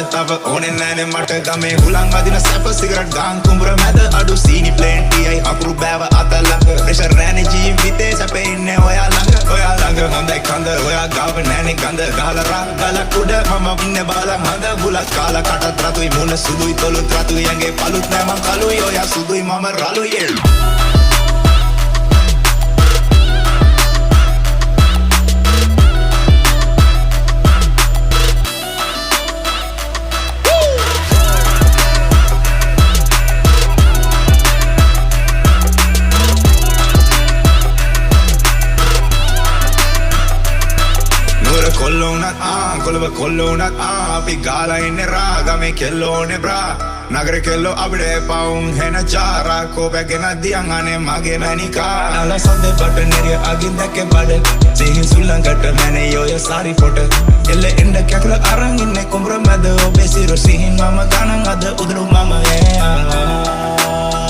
තව ඕනේ නෑනේ මට ගමේ හුලං අදින සැප සිගරට් ගාන් කුඹුර මැද අඩු සීනි ප්ලේන්ටියයි අකුරු බෑව අතලඟ ප්‍රෙෂර් නෑනේ ජීවිතේ සැපේ ඉන්නේ ඔයා ළඟ හොඳයි කඳ ඔයා ගාව නෑනේ ගඳ ගහලා රා ගලක් උඩ මම ඉන්නේ බාලා හඳ බුලත් කාලා කටත් රතුයි මුණ සුදුයි තොලුත් රතුයි ඇඟේ පළුත් නෑ මං කළුයි ඔයා සුදුයි මම රළුයි කොල්ලෝනත් අපි ගාලා ඉන්නේ රා ගමේ කෙල්ලෝනේ බ්‍රා නගරේ කෙල්ලෝ අපිට පවුම් හෙන ජාරා කෝපගෙන දියන් අනේ මගේ මැනිකා අලා සද්දේ බටනරිය අගින් දැක්කේ බඩ සිහින් සුලංගට මැනේ යෝය සාරි ෆොට එල්ල එන්න කැකල අරන් ඉන්නේ කුඹර මැද ඔබේ සිරු සිහින් මම ගණන් අද උදුරු මම